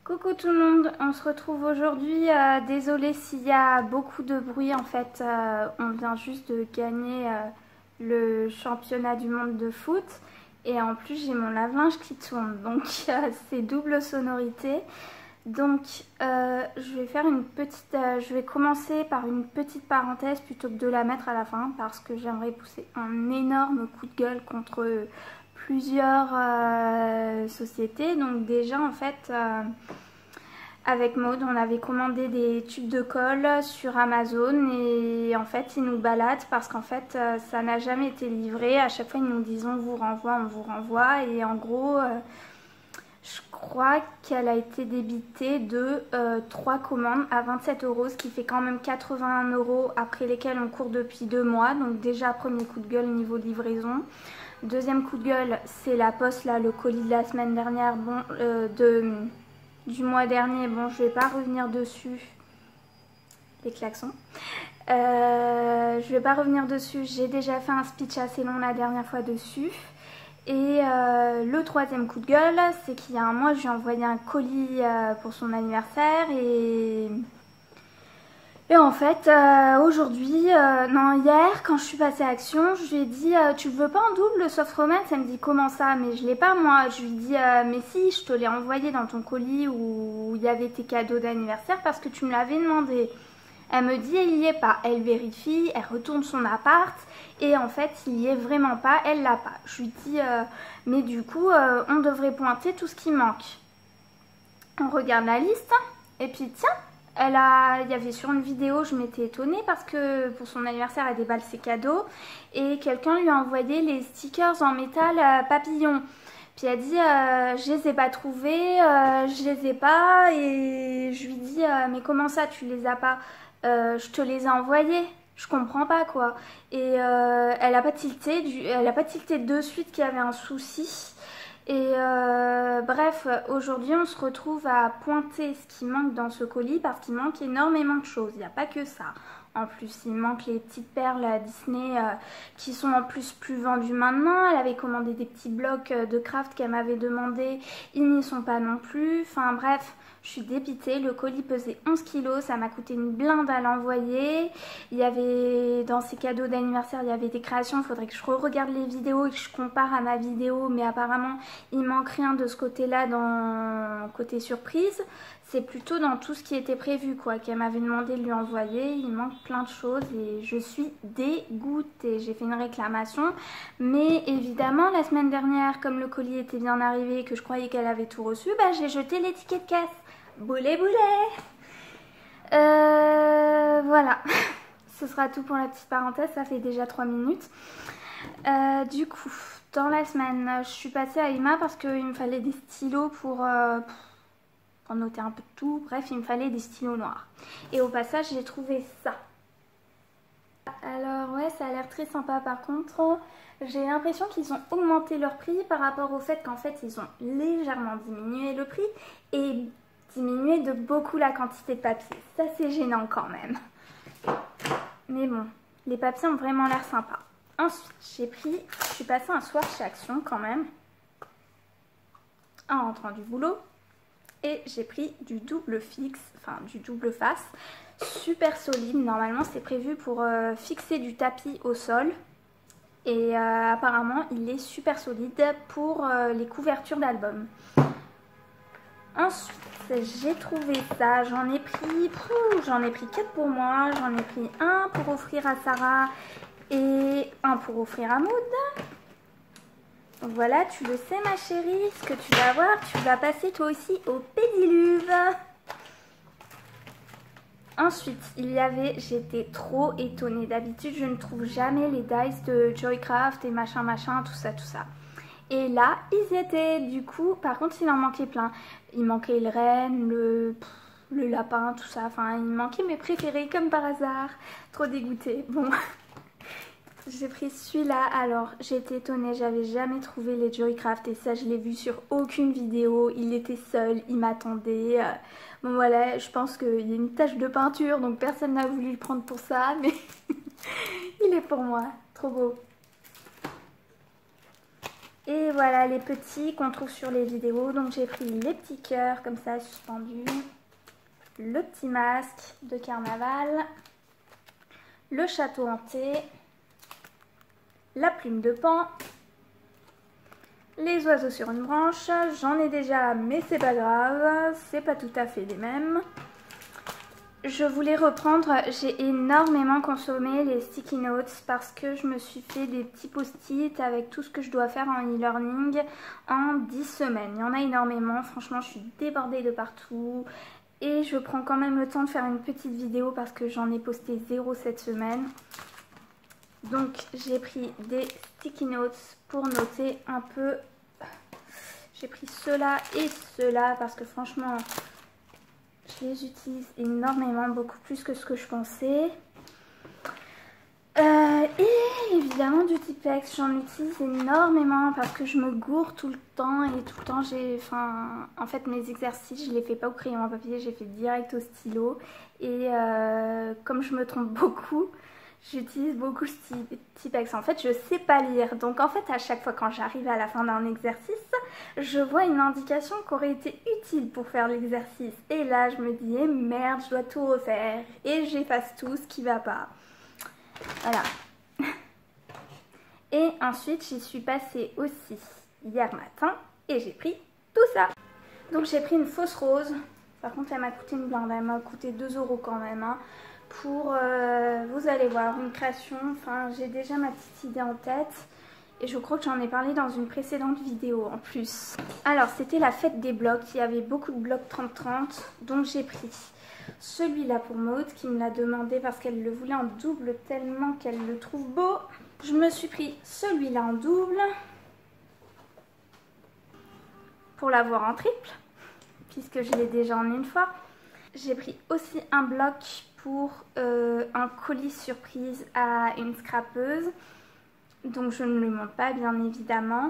Coucou tout le monde, on se retrouve aujourd'hui. Désolée s'il y a beaucoup de bruit, en fait, on vient juste de gagner le championnat du monde de foot. Et en plus j'ai mon lave-linge qui tourne, donc c'est double sonorité. Donc je vais faire une petite, je vais commencer par une petite parenthèse plutôt que de la mettre à la fin, parce que j'aimerais pousser un énorme coup de gueule contre plusieurs sociétés. Donc déjà en fait avec Maud on avait commandé des tubes de colle sur Amazon et en fait ils nous baladent parce qu'en fait ça n'a jamais été livré. À chaque fois ils nous disent on vous renvoie et en gros je crois qu'elle a été débitée de 3 commandes à 27 €, ce qui fait quand même 81 € après lesquels on court depuis 2 mois. Donc déjà premier coup de gueule niveau livraison. Deuxième coup de gueule, c'est la poste là, le colis de la semaine dernière, bon, du mois dernier. Bon, je vais pas revenir dessus. Les klaxons. Je vais pas revenir dessus. J'ai déjà fait un speech assez long la dernière fois dessus. Et le troisième coup de gueule, c'est qu'il y a un mois, je lui ai envoyé un colis pour son anniversaire et en fait, aujourd'hui, non, hier, quand je suis passée à Action, je lui ai dit tu le veux pas en double, le soft romance? Elle me dit comment ça? Mais je l'ai pas moi. Je lui ai dit mais si, je te l'ai envoyé dans ton colis où il y avait tes cadeaux d'anniversaire parce que tu me l'avais demandé. Elle me dit il y est pas. Elle vérifie, elle retourne son appart et en fait il y est vraiment pas, elle l'a pas. Je lui dis mais du coup on devrait pointer tout ce qui manque. On regarde la liste et puis tiens. Il y avait sur une vidéo, je m'étais étonnée parce que pour son anniversaire, elle déballe ses cadeaux et quelqu'un lui a envoyé les stickers en métal papillon. Puis elle dit, je les ai pas trouvés, je les ai pas et je lui dis, mais comment ça tu les as pas? Je te les ai envoyés. Je comprends pas quoi. Et elle a pas tilté de suite qu'il y avait un souci. Et bref, aujourd'hui on se retrouve à pointer ce qui manque dans ce colis parce qu'il manque énormément de choses. Il n'y a pas que ça. En plus, il manque les petites perles Disney qui sont en plus vendues maintenant. Elle avait commandé des petits blocs de craft qu'elle m'avait demandé. Ils n'y sont pas non plus. Enfin bref, je suis dépitée. Le colis pesait 11 kg. Ça m'a coûté une blinde à l'envoyer. Il y avait, dans ces cadeaux d'anniversaire, il y avait des créations. Il faudrait que je re-regarde les vidéos et que je compare à ma vidéo. Mais apparemment, il manque rien de ce côté-là dans côté surprise. C'est plutôt dans tout ce qui était prévu quoi, qu'elle m'avait demandé de lui envoyer. Il manque plein de choses et je suis dégoûtée. J'ai fait une réclamation. Mais évidemment, la semaine dernière, comme le colis était bien arrivé et que je croyais qu'elle avait tout reçu, bah, j'ai jeté les tickets de caisse. Boulet boulet. Voilà. Ce sera tout pour la petite parenthèse. Ça fait déjà 3 minutes. Du coup, dans la semaine, je suis passée à Ima parce qu'il me fallait des stylos pour noter un peu de tout. Bref, il me fallait des stylos noirs. Et au passage, j'ai trouvé ça. Alors ouais, ça a l'air très sympa par contre. J'ai l'impression qu'ils ont augmenté leur prix par rapport au fait qu'en fait, ils ont légèrement diminué le prix et diminué de beaucoup la quantité de papier. Ça, c'est gênant quand même. Mais bon, les papiers ont vraiment l'air sympas. Ensuite, je suis passée un soir chez Action quand même, en rentrant du boulot. Et j'ai pris du double fixe, enfin du double face, super solide. Normalement c'est prévu pour fixer du tapis au sol. Et apparemment il est super solide pour les couvertures d'albums. Ensuite j'ai trouvé ça, j'en ai pris 4 pour moi. J'en ai pris un pour offrir à Sarah et un pour offrir à Maud. Donc voilà, tu le sais ma chérie, ce que tu vas voir, tu vas passer toi aussi au pédiluve. Ensuite, j'étais trop étonnée. D'habitude, je ne trouve jamais les dice de Joycraft et machin, tout ça. Et là, ils étaient. Du coup, par contre, il en manquait plein. Il manquait le renne, le lapin, tout ça. Enfin, il manquait mes préférés comme par hasard. Trop dégoûtée. Bon. J'ai pris celui-là, alors j'étais étonnée, j'avais jamais trouvé les Joycraft et ça je l'ai vu sur aucune vidéo, il était seul, il m'attendait. Bon voilà, je pense qu'il y a une tache de peinture donc personne n'a voulu le prendre pour ça, mais il est pour moi, trop beau. Et voilà les petits qu'on trouve sur les vidéos. Donc j'ai pris les petits cœurs comme ça suspendus, le petit masque de carnaval, le château hanté, la plume de pan, les oiseaux sur une branche. J'en ai déjà mais c'est pas grave, c'est pas tout à fait les mêmes. Je voulais reprendre, j'ai énormément consommé les sticky notes parce que je me suis fait des petits post-it avec tout ce que je dois faire en e-learning en 10 semaines. Il y en a énormément, franchement je suis débordée de partout et je prends quand même le temps de faire une petite vidéo parce que j'en ai posté 0 cette semaine. Donc j'ai pris des sticky notes pour noter un peu. J'ai pris ceux-là et ceux-là parce que franchement... je les utilise énormément, beaucoup plus que ce que je pensais. Et évidemment du Tipex, j'en utilise énormément parce que je me gourre tout le temps et tout le temps en fait mes exercices je les fais pas au crayon à papier, j'ai fait direct au stylo et comme je me trompe beaucoup, j'utilise beaucoup Tipex. En fait je sais pas lire, donc en fait à chaque fois quand j'arrive à la fin d'un exercice, je vois une indication qui aurait été utile pour faire l'exercice et là je me dis eh merde, je dois tout refaire et j'efface tout ce qui va pas. Voilà. Et ensuite j'y suis passée aussi hier matin et j'ai pris tout ça. Donc j'ai pris une fausse rose, par contre elle m'a coûté une blinde, elle m'a coûté 2 € quand même hein. Pour, vous allez voir, une création, enfin j'ai déjà ma petite idée en tête et je crois que j'en ai parlé dans une précédente vidéo en plus. Alors c'était la fête des blocs, il y avait beaucoup de blocs 30-30, donc j'ai pris celui-là pour Maud qui me l'a demandé parce qu'elle le voulait en double tellement qu'elle le trouve beau. Je me suis pris celui-là en double pour l'avoir en triple puisque je l'ai déjà en une fois. J'ai pris aussi un bloc pour un colis surprise à une scrapeuse. Donc je ne le montre pas bien évidemment.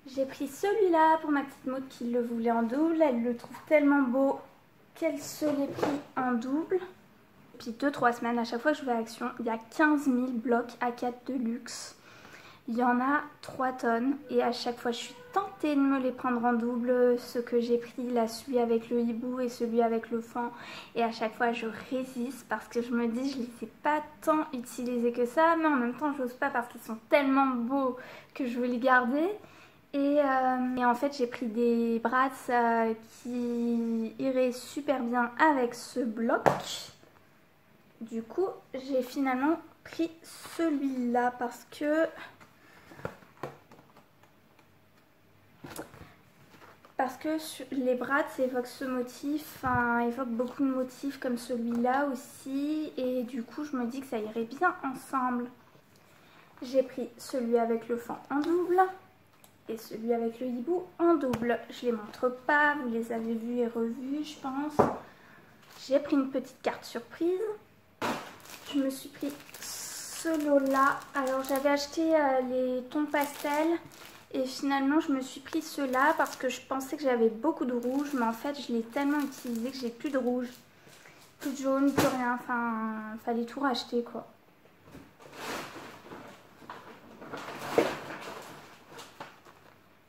J'ai pris celui-là pour ma petite Maud qui le voulait en double. Elle le trouve tellement beau qu'elle se l'est pris en double. Puis 2-3 semaines, à chaque fois que je vais à Action, il y a 15 000 blocs A4 de luxe. Il y en a 3 tonnes et à chaque fois je suis tentée de me les prendre en double. Ce que j'ai pris, là celui avec le hibou et celui avec le fan. Et à chaque fois je résiste parce que je me dis je ne les ai pas tant utilisés que ça. Mais en même temps j'ose pas parce qu'ils sont tellement beaux que je veux les garder. Et en fait j'ai pris des brasses qui iraient super bien avec ce bloc. Du coup j'ai finalement pris celui-là parce que les brats évoquent ce motif, évoquent beaucoup de motifs comme celui-là aussi et du coup je me dis que ça irait bien ensemble. J'ai pris celui avec le fan en double et celui avec le hibou en double. Je les montre pas, vous les avez vus et revus je pense. J'ai pris une petite carte surprise. Je me suis pris ce lot-là. Alors j'avais acheté les tons pastels. Et finalement je me suis pris ceux-là parce que je pensais que j'avais beaucoup de rouge. Mais en fait je l'ai tellement utilisé que j'ai plus de rouge. Plus de jaune, plus rien. Enfin, fallait tout racheter quoi.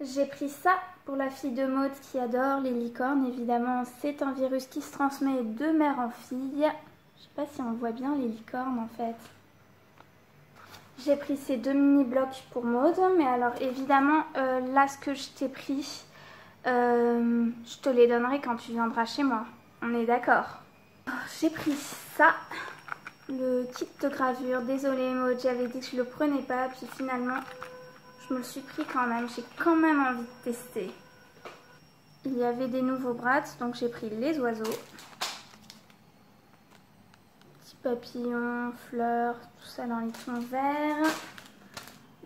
J'ai pris ça pour la fille de Maud qui adore les licornes. Évidemment c'est un virus qui se transmet de mère en fille. Je sais pas si on voit bien les licornes en fait. J'ai pris ces 2 mini blocs pour Maud, mais alors évidemment là ce que je t'ai pris, je te les donnerai quand tu viendras chez moi, on est d'accord. J'ai pris ça, le kit de gravure, désolée Maud, j'avais dit que je le prenais pas, puis finalement je me le suis pris quand même, j'ai quand même envie de tester. Il y avait des nouveaux brats, donc j'ai pris les oiseaux. Papillons, fleurs, tout ça dans les tons verts,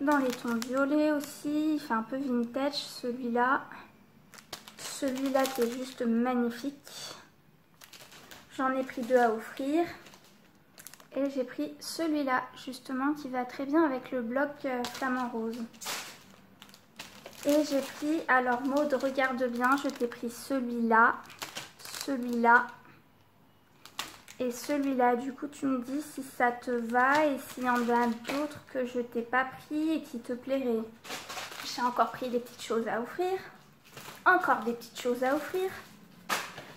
dans les tons violets aussi, il fait un peu vintage celui-là qui est juste magnifique. J'en ai pris 2 à offrir et j'ai pris celui-là justement qui va très bien avec le bloc flamant rose. Et j'ai pris, alors Maud regarde bien, je t'ai pris celui-là, celui-là et celui-là. Du coup tu me dis si ça te va et s'il y en a d'autres que je t'ai pas pris et qui te plairaient. J'ai encore pris des petites choses à offrir. Encore des petites choses à offrir.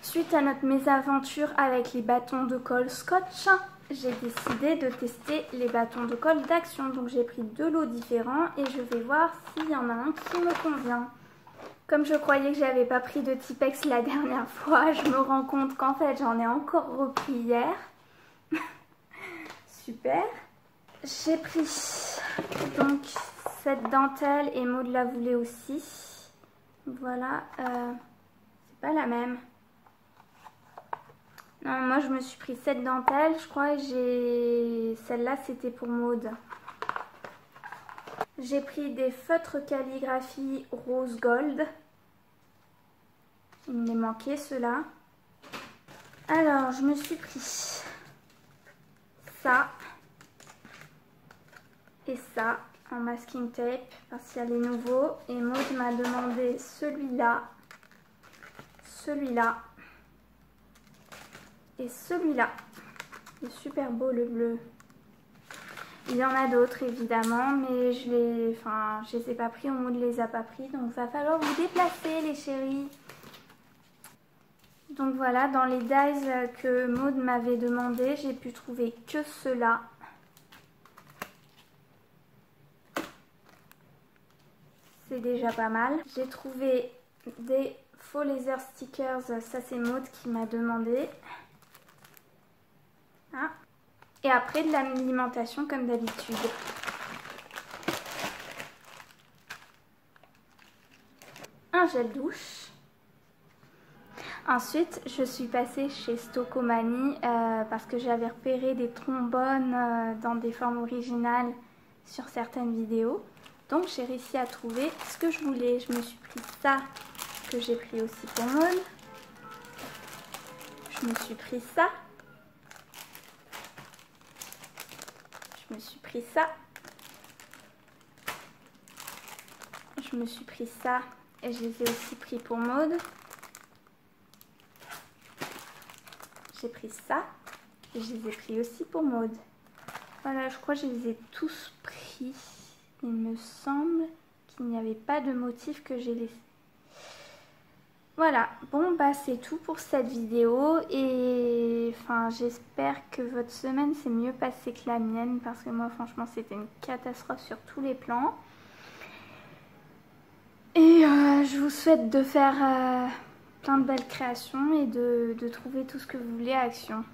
Suite à notre mésaventure avec les bâtons de colle Scotch, j'ai décidé de tester les bâtons de colle d'Action. Donc j'ai pris 2 lots différents et je vais voir s'il y en a un qui me convient. Comme je croyais que j'avais pas pris de Tipex la dernière fois, je me rends compte qu'en fait j'en ai encore repris hier. Super. J'ai pris donc cette dentelle et Maud la voulait aussi. Voilà, c'est pas la même. Non, moi je me suis pris cette dentelle, je crois que celle-là c'était pour Maud. J'ai pris des feutres calligraphie rose gold. Il me manquait ceux-là. Alors, je me suis pris ça et ça en masking tape parce qu'il y a les nouveaux. Et Maud m'a demandé celui-là, celui-là et celui-là. Il est super beau le bleu. Il y en a d'autres évidemment, mais je les ai pas pris, Maud les a pas pris, donc va falloir vous déplacer les chéris. Donc voilà, dans les dies que Maud m'avait demandé, j'ai pu trouver que ceux-là. C'est déjà pas mal. J'ai trouvé des faux laser stickers, ça c'est Maud qui m'a demandé. Ah. Et après de l'alimentation comme d'habitude. Un gel douche. Ensuite, je suis passée chez Stocomanie parce que j'avais repéré des trombones dans des formes originales sur certaines vidéos. Donc j'ai réussi à trouver ce que je voulais. Je me suis pris ça que j'ai pris aussi pour Maud. Je me suis pris ça. Je me suis pris ça. Je me suis pris ça et je les ai aussi pris pour Maud. J'ai pris ça et je les ai pris aussi pour Maud. Voilà, je crois que je les ai tous pris. Il me semble qu'il n'y avait pas de motif que j'ai laissé. Voilà, bon bah c'est tout pour cette vidéo et enfin j'espère que votre semaine s'est mieux passée que la mienne parce que moi franchement c'était une catastrophe sur tous les plans. Et je vous souhaite de faire plein de belles créations et de trouver tout ce que vous voulez à Action.